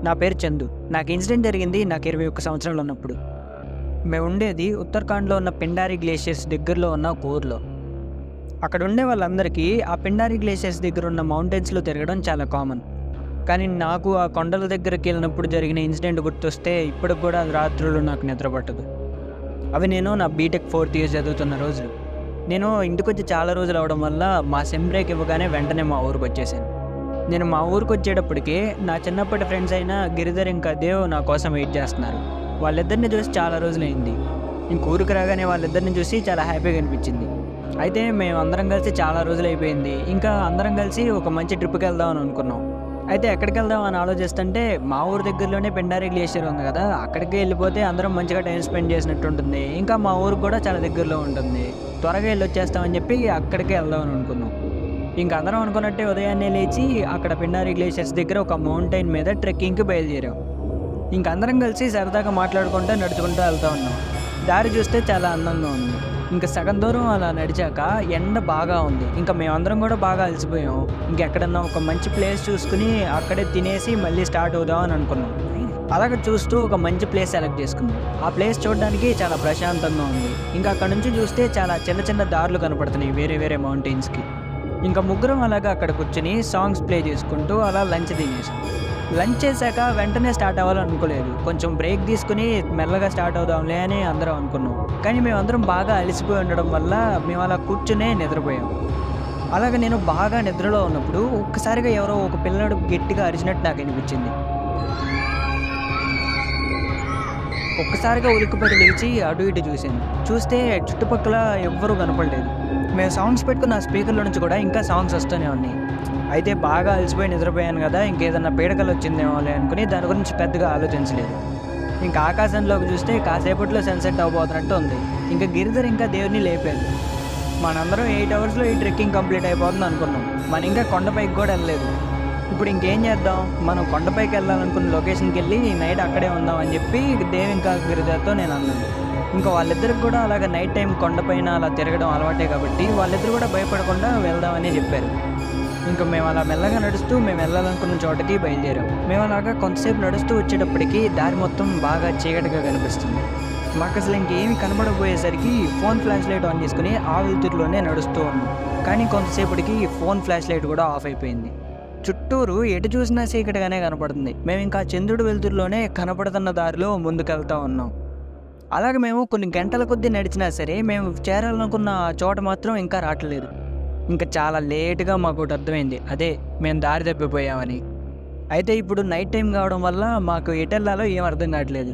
నా పేరు చందు. నాకు ఇన్సిడెంట్ జరిగింది నాకు 21 సంవత్సరాలు ఉన్నప్పుడు. మేముండేది ఉత్తరాఖండ్‌లో ఉన్న పిండారి గ్లేషియర్స్ దగ్గరలో ఉన్న ఒక ఊర్లో. అక్కడుండే వాళ్ళందరికీ ఆ పిండారి గ్లేషియర్స్ దగ్గరున్న మౌంటైన్స్‌లో తిరగడం చాలా కామన్. కానీ నాకు ఆ కొండల దగ్గరికెళ్ళినప్పుడు జరిగిన ఇన్సిడెంట్ గుర్తొస్తే ఇప్పటికి కూడా అది రాత్రుళ్ళు నాకు నిద్ర పట్టదు. అవి నేను నా బీటెక్ 4థ్ ఇయర్ చదువుతున్న రోజులు. నేను ఇంటికొచ్చి చాలా రోజులు అవ్వడం వల్ల మా సెమ్ బ్రేక్ ఇవ్వగానే వెంటనే మా ఊరికొచ్చేసాను. నేను మా ఊరికొచ్చేటప్పటికే నా చిన్నప్పటి ఫ్రెండ్స్ అయిన గిరిధర్ ఇంకా దేవ్ నా కోసం వెయిట్ చేస్తున్నారు. వాళ్ళిద్దరిని చూసి చాలా రోజులైంది. ఇంక ఊరికి రాగానే వాళ్ళిద్దరిని చూసి చాలా హ్యాపీగా అనిపించింది. అయితే మేమందరం కలిసి చాలా రోజులైపోయింది. ఇంకా అందరం కలిసి ఒక మంచి ట్రిప్‌కి వెళ్దామని అనుకున్నాం. అయితే ఎక్కడికి వెళ్దాం అని ఆలోచిస్తుంటే మా ఊరు దగ్గరలోనే పిండారి గ్లేషియర్ ఉంది కదా! అక్కడికే వెళ్ళిపోతే అందరం మంచిగా టైం స్పెండ్ చేసినట్టు ఉంటుంది. ఇంకా మా ఊరికి కూడా చాలా దగ్గరలో ఉంటుంది. త్వరగా వెళ్ళొచ్చేస్తామని చెప్పి అక్కడికే వెళ్దామని అనుకున్నాం. ఇంక అందరం అనుకున్నట్టే ఉదయాన్నే లేచి అక్కడ పిండారి గ్లేషియర్స్ దగ్గర ఒక మౌంటైన్ మీద ట్రెక్కింగ్‌కి బయలుదేరాం. ఇంక అందరం కలిసి సరదాగా మాట్లాడుకుంటూ నడుచుకుంటూ వెళ్తా ఉన్నాం. దారి చూస్తే చాలా అందంగా ఉంది. ఇంక సగం దూరం అలా నడిచాక ఎండ బాగా ఉంది. ఇంక మేమందరం కూడా బాగా అలసిపోయాం. ఇంకెక్కడన్నా ఒక మంచి ప్లేస్ చూసుకుని అక్కడే తినేసి మళ్ళీ స్టార్ట్ అవుదాం అని అనుకున్నాం. అలాగే చూస్తూ ఒక మంచి ప్లేస్ సెలెక్ట్ చేసుకున్నాం. ఆ ప్లేస్ చూడడానికి చాలా ప్రశాంతంగా ఉంది. ఇంకా అక్కడ నుంచి చూస్తే చాలా చిన్న చిన్న దారులు కనపడుతున్నాయి వేరే వేరే మౌంటైన్స్‌కి. ఇంకా ముగ్గురం అలాగా అక్కడ కూర్చొని సాంగ్స్ ప్లే చేసుకుంటూ అలా లంచ్ తినేసాం. లంచ్ చేశాక వెంటనే స్టార్ట్ అవ్వాలనుకోలేదు. కొంచెం బ్రేక్ తీసుకుని మెల్లగా స్టార్ట్ అవుదాంలే అని అందరం అనుకున్నాం. కానీ మేమందరం బాగా అలసిపోయి ఉండడం వల్ల మేము అలా కూర్చునే నిద్రపోయాం. అలాగే నేను బాగా నిద్రలో ఉన్నప్పుడు ఒక్కసారిగా ఎవరో ఒక పిల్లాడు గట్టిగా అరిచినట్టు నాకు అనిపించింది. ఒక్కసారిగా ఉలిక్కిపడి లేచి అటు ఇటు చూశాను. చూస్తే చుట్టుపక్కల ఎవ్వరూ కనపడలేదు. మేము సాంగ్స్ పెట్టుకున్న స్పీకర్‌లో నుంచి కూడా ఇంకా సాంగ్స్ వస్తూనే ఉన్నాయి. అయితే బాగా అలసిపోయి నిద్రపోయాను కదా! ఇంకేదన్నా పీడకలు వచ్చిందేమోలే అనుకుని దాని గురించి పెద్దగా ఆలోచించలేదు. ఇంకా ఆకాశంలోకి చూస్తే కాసేపట్లో సన్‌సెట్ అవ్వబోతున్నట్టు ఉంది. ఇంకా గిరిధర్ ఇంకా దేవుడిని లేపారు. మనందరం 8 అవర్స్‌లో ఈ ట్రెక్కింగ్ కంప్లీట్ అయిపోతుంది అనుకున్నాం. మనం ఇంకా కొండపైకి కూడా వెళ్ళలేదు. ఇప్పుడు ఇంకేం చేద్దాం? మనం కొండపైకి వెళ్ళాలనుకున్న లొకేషన్‌కి వెళ్ళి నైట్ అక్కడే ఉందాం అని చెప్పి దేవ్ ఇంకా గిరిధర్‌తో నేను అన్నాను. ఇంకా వాళ్ళిద్దరికి కూడా అలాగ నైట్ టైం కొండపైన అలా తిరగడం అలవాటే కాబట్టి వాళ్ళిద్దరు కూడా భయపడకుండా వెళ్దామని చెప్పారు. ఇంకా మేము అలా మెల్లగా నడుస్తూ మేము వెళ్ళాలనుకున్న చోటకి బయలుదేరాం. మేము అలాగా కొంతసేపు నడుస్తూ వచ్చేటప్పటికి దారి మొత్తం బాగా చీకటిగా కనిపిస్తుంది. మాకు అసలు ఇంకేమి కనబడకపోయేసరికి ఫోన్ ఫ్లాష్ లైట్ ఆన్ చేసుకుని ఆ వెలుతురులోనే నడుస్తూ ఉన్నాం. కానీ కొంతసేపటికి ఫోన్ ఫ్లాష్ లైట్ కూడా ఆఫ్ అయిపోయింది. చుట్టూరు ఎటు చూసినా చీకటిగానే కనపడుతుంది. మేము ఇంకా చంద్రుడి వెలుతురులోనే కనపడుతున్న దారిలో ముందుకెళ్తా ఉన్నాం. అలాగే మేము కొన్ని గంటల కొద్దీ నడిచినా సరే మేము చేరాలనుకున్న ఆ చోట మాత్రం ఇంకా రావట్లేదు. ఇంకా చాలా లేట్‌గా మాకోటి అర్థమైంది. అదే మేము దారి తప్పిపోయామని. అయితే ఇప్పుడు నైట్ టైం కావడం వల్ల మాకు ఎటెళ్ళాలో ఏం అర్థం కావట్లేదు.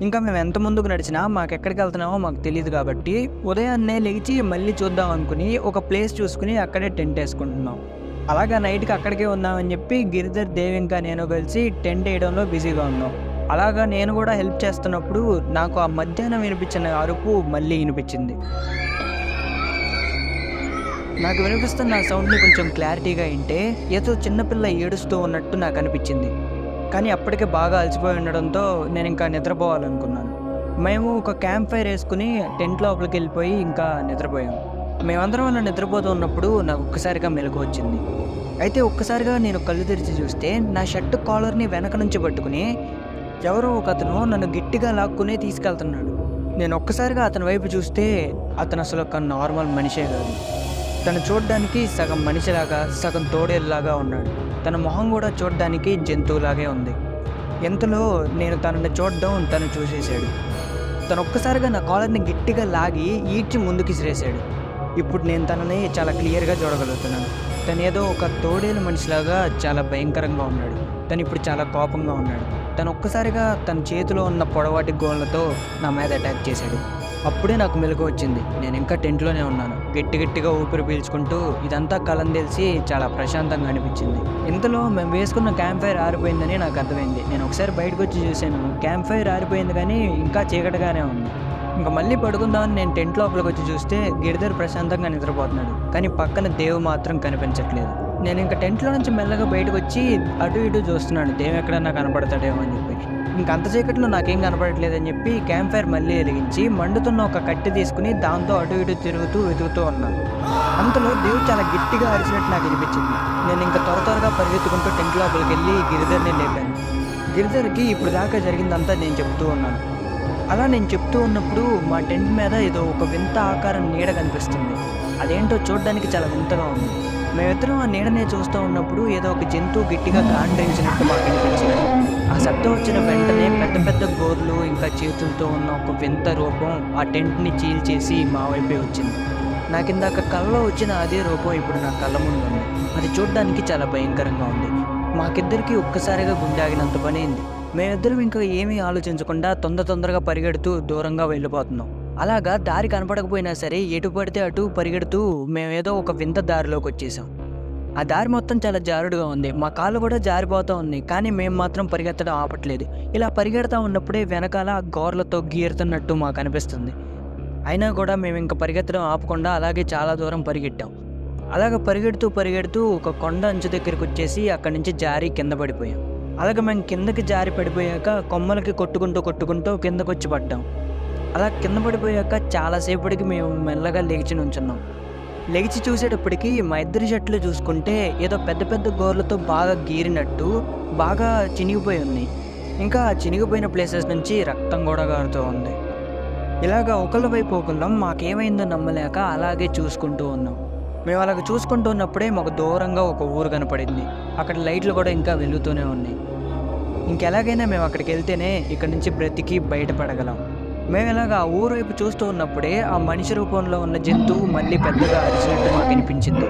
ఇంకా మేము ఎంత ముందుకు నడిచినా మాకెక్కడికి వెళ్తున్నామో మాకు తెలీదు కాబట్టి ఉదయాన్నే లేచి మళ్ళీ చూద్దాం అనుకుని ఒక ప్లేస్ చూసుకుని అక్కడే టెంట్ వేసుకుంటున్నాం. అలాగా నైట్‌కి అక్కడికే ఉందామని చెప్పి గిరిధర్, దేవ్ ఇంకా నేను కలిసి టెంట్ వేయడంలో బిజీగా ఉన్నాం. అలాగా నేను కూడా హెల్ప్ చేస్తున్నప్పుడు నాకు ఆ మధ్యాహ్నం వినిపించిన అరుపు మళ్ళీ వినిపించింది. నాకు వినిపిస్తున్న ఆ సౌండ్‌ని కొంచెం క్లారిటీగా వింటే ఏదో చిన్నపిల్ల ఏడుస్తూ ఉన్నట్టు నాకు అనిపించింది. కానీ అప్పటికే బాగా అలసిపోయి ఉండడంతో నేను ఇంకా నిద్రపోవాలనుకున్నాను. మేము ఒక క్యాంప్ ఫైర్ వేసుకుని టెంట్ లోపలికి వెళ్ళిపోయి ఇంకా నిద్రపోయాం. మేమందరం అలా నిద్రపోతూ ఉన్నప్పుడు నాకు ఒక్కసారిగా మెలకువ వచ్చింది. అయితే ఒక్కసారిగా నేను కళ్ళు తెరిచి చూస్తే నా షర్ట్ కాలర్‌ని వెనక నుంచి పట్టుకుని ఎవరో ఒకతను నన్ను గట్టిగా లాక్కుని తీసుకెళ్తున్నాడు. నేను ఒక్కసారిగా అతని వైపు చూస్తే అతను అసలు ఒక నార్మల్ మనిషే కాదు. తను చూడ్డానికి సగం మనిషిలాగా సగం తోడేలులాగా ఉన్నాడు. తన మొహం కూడా చూడ్డానికి జంతువులాగే ఉంది. ఇంతలో నేను తనని చూడడం తను చూసేశాడు. తను ఒక్కసారిగా నా కాలర్‌ని గట్టిగా లాగి ఈడ్చి ముందుకు విసిరేశాడు. ఇప్పుడు నేను తనని చాలా క్లియర్‌గా చూడగలుగుతున్నాను. తను ఏదో ఒక తోడేలు మనిషిలాగా చాలా భయంకరంగా ఉన్నాడు. తను ఇప్పుడు చాలా కోపంగా ఉన్నాడు. తను ఒక్కసారిగా తన చేతిలో ఉన్న పొడవాటి గోళ్ళతో నా మీద అటాక్ చేశాడు. అప్పుడే నాకు మెలకువ వచ్చింది. నేను ఇంకా టెంట్లోనే ఉన్నాను. గట్టిగా ఊపిరి పీల్చుకుంటూ ఇదంతా కలని తెలిసి చాలా ప్రశాంతంగా అనిపించింది. ఇంతలో మేము వేసుకున్న క్యాంప్ ఫైర్ ఆరిపోయిందని నాకు అర్థమైంది. నేను ఒకసారి బయటకు వచ్చి చూశాను. క్యాంప్ ఫైర్ ఆరిపోయింది కానీ ఇంకా చీకటిగానే ఉంది. ఇంకా మళ్ళీ పడుకుందామని నేను టెంట్ లోపలికి వచ్చి చూస్తే గిరిధర్ ప్రశాంతంగా నిద్రపోతున్నాడు. కానీ పక్కన దేవ్ మాత్రం కనిపించట్లేదు. నేను ఇంకా టెంట్లో నుంచి మెల్లగా బయటకు వచ్చి అటు ఇటు చూస్తున్నాను. దేవ్ ఎక్కడన్నా కనపడతాడేమో అని చెప్పి. ఇంక అంత చీకట్లో నాకేం కనపడట్లేదని చెప్పి క్యాంప్ ఫైర్ మళ్ళీ వెలిగించి మండుతున్న ఒక కట్టె తీసుకుని దాంతో అటు ఇటు తిరుగుతూ వెతుకుతూ ఉన్నాను. అంతలో దేవ్ చాలా గట్టిగా అరిచినట్టు నాకు అనిపించింది. నేను ఇంకా త్వరగా పరిగెత్తుకుంటూ టెంట్ లోపలికి వెళ్ళి గిరిధర్ని లేపాను. గిరిధర్కి ఇప్పుడు దాకా జరిగిందంతా నేను చెప్తూ ఉన్నాను. అలా నేను చెప్తూ ఉన్నప్పుడు మా టెంట్ మీద ఏదో ఒక వింత ఆకారం నీడ కనిపిస్తుంది. అదేంటో చూడడానికి చాలా వింతగా ఉంది. మేమిద్దరం ఆ నీడనే చూస్తూ ఉన్నప్పుడు ఏదో ఒక జంతువు గట్టిగా గాండ్రించినట్టు మాకు అనిపించింది. ఆ శబ్దం వచ్చిన వెంటనే పెద్ద పెద్ద గోర్లు ఇంకా చేతులతో ఉన్న ఒక వింత రూపం ఆ టెంట్ని చీల్చేసి మా వైపే వచ్చింది. నాకిందాక కళ్ళలో వచ్చిన అదే రూపం ఇప్పుడు నా కళ్ళ ముందు ఉంది. అది చూడడానికి చాలా భయంకరంగా ఉంది. మాకిద్దరికి ఒక్కసారిగా గుండె ఆగినంత పని అయింది. మేమిద్దరం ఇంకా ఏమీ ఆలోచించకుండా తొందరగా పరిగెడుతూ దూరంగా వెళ్ళిపోతున్నాం. అలాగా దారి కనపడకపోయినా సరే ఎటు పడితే అటు పరిగెడుతూ మేమేదో ఒక వింత దారిలోకి వచ్చేసాం. ఆ దారి మొత్తం చాలా జారుడుగా ఉంది. మా కాళ్ళు కూడా జారిపోతూ ఉన్నాయి. కానీ మేము మాత్రం పరిగెత్తడం ఆపట్లేదు. ఇలా పరిగెడతా ఉన్నప్పుడే వెనకాల గోర్లతో గీరుతున్నట్టు మాకు అనిపిస్తుంది. అయినా కూడా మేము ఇంకా పరిగెత్తడం ఆపకుండా అలాగే చాలా దూరం పరిగెట్టాం. అలాగ పరిగెడుతూ ఒక కొండ అంచు దగ్గరికి వచ్చేసి అక్కడి నుంచి జారి కింద పడిపోయాం. అలాగే మేము కిందకి జారి పడిపోయాక కొమ్మలకి కొట్టుకుంటూ కిందకు వచ్చి పడ్డాం. అలా కింద పడిపోయాక చాలాసేపటికి మేము మెల్లగా లెగిచి నుంచున్నాం. లెగిచి చూసేటప్పటికి మా ఇద్దరి షర్ట్లు చూసుకుంటే ఏదో పెద్ద పెద్ద గోర్లతో బాగా గీరినట్టు బాగా చినిగిపోయి ఉన్నాయి. ఇంకా చినిగిపోయిన ప్లేసెస్ నుంచి రక్తం కూడా కారుతూ ఉంది. ఇలాగ ఒకళ్ళ వైపు ఒకళ్ళం మాకేమైందో నమ్మలేక అలాగే చూసుకుంటూ ఉన్నాం. మేము అలాగ చూసుకుంటూ ఉన్నప్పుడే మాకు దూరంగా ఒక ఊరు కనపడింది. అక్కడ లైట్లు కూడా ఇంకా వెలుగుతూనే ఉన్నాయి. ఇంకెలాగైనా మేము అక్కడికి వెళ్తేనే ఇక్కడి నుంచి బ్రతికి బయటపడగలం. మేము ఇలాగ ఆ ఊరు వైపు చూస్తూ ఉన్నప్పుడే ఆ మనిషి రూపంలో ఉన్న జంతువు మళ్ళీ పెద్దగా అరిచినట్టు మాకు అనిపించింది.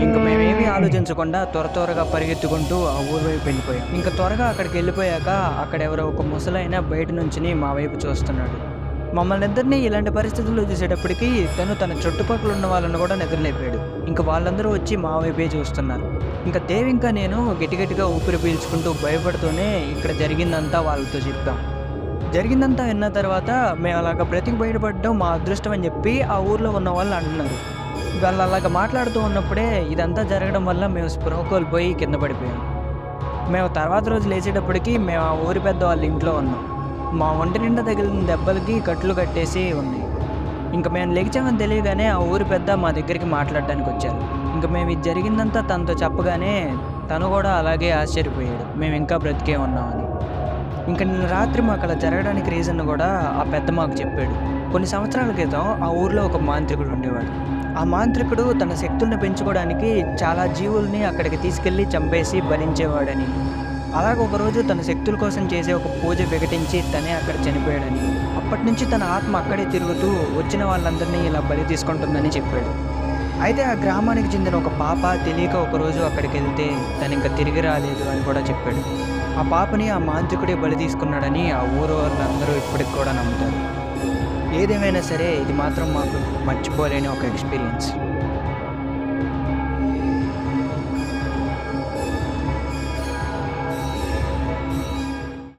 ఇంక మేమేమీ ఆలోచించకుండా త్వరగా పరిగెత్తుకుంటూ ఆ ఊరు వైపు వెళ్ళిపోయాం. ఇంకా త్వరగా అక్కడికి వెళ్ళిపోయాక అక్కడ ఎవరో ఒక ముసలైన బయట నుంచి మా వైపు చూస్తున్నాడు. మమ్మల్ని ఇద్దరిని ఇలాంటి పరిస్థితుల్లో చూసేటప్పటికి తన చుట్టుపక్కల ఉన్న వాళ్ళని కూడా నిద్రలేపాడు. ఇంకా వాళ్ళందరూ వచ్చి మా వైపే చూస్తున్నారు. ఇంకా దేవి ఇంకా నేను గట్టిగా ఊపిరి పీల్చుకుంటూ భయపడుతూనే ఇక్కడ జరిగిందంతా వాళ్ళతో చెప్పాం. జరిగిందంతా విన్న తర్వాత మేము అలాగ బ్రతికి బయటపడడం మా అదృష్టం అని చెప్పి ఆ ఊర్లో ఉన్న వాళ్ళు అంటున్నారు. వాళ్ళు అలాగ మాట్లాడుతూ ఉన్నప్పుడే ఇదంతా జరగడం వల్ల మేము స్పృహ కోల్పోయి కింద పడిపోయాం. మేము తర్వాత రోజు లేచేటప్పటికి మేము ఆ ఊరి పెద్ద వాళ్ళ ఇంట్లో ఉన్నాం. మా ఒంటి నిండా తగిలిన దెబ్బలకి కట్లు కట్టేసి ఉన్నాయి. ఇంకా మేము లెగిచామని తెలియగానే ఆ ఊరి పెద్ద మా దగ్గరికి మాట్లాడడానికి వచ్చారు. ఇంకా మేము ఇది జరిగిందంతా తనతో చెప్పగానే తను కూడా అలాగే ఆశ్చర్యపోయాడు, మేము ఇంకా బ్రతికే ఉన్నామని. ఇంకా నిన్న రాత్రి మాకు అలా జరగడానికి రీజన్ కూడా ఆ పెద్ద మాకు చెప్పాడు. కొన్ని సంవత్సరాల క్రితం ఆ ఊర్లో ఒక మాంత్రికుడు ఉండేవాడు. ఆ మాంత్రికుడు తన శక్తుల్ని పెంచుకోవడానికి చాలా జీవుల్ని అక్కడికి తీసుకెళ్ళి చంపేసి బలించేవాడని, అలాగ ఒకరోజు తన శక్తుల కోసం చేసే ఒక పూజ వికటించి తనే అక్కడ చనిపోయాడని, అప్పటి నుంచి తన ఆత్మ అక్కడే తిరుగుతూ వచ్చిన వాళ్ళందరినీ ఇలా బలి తీసుకుంటుందని చెప్పాడు. అయితే ఆ గ్రామానికి చెందిన ఒక పాప తెలియక ఒకరోజు అక్కడికి వెళ్తే తను ఇంకా తిరిగి రాలేదు అని కూడా చెప్పాడు. ఆ పాపని ఆ మాంత్రికుడే బలి తీసుకున్నాడని ఆ ఊరు వాళ్ళందరూ ఇప్పటికి కూడా నమ్ముతారు. ఏదేమైనా సరే ఇది మాత్రం మాకు మర్చిపోలేని ఒక ఎక్స్పీరియన్స్.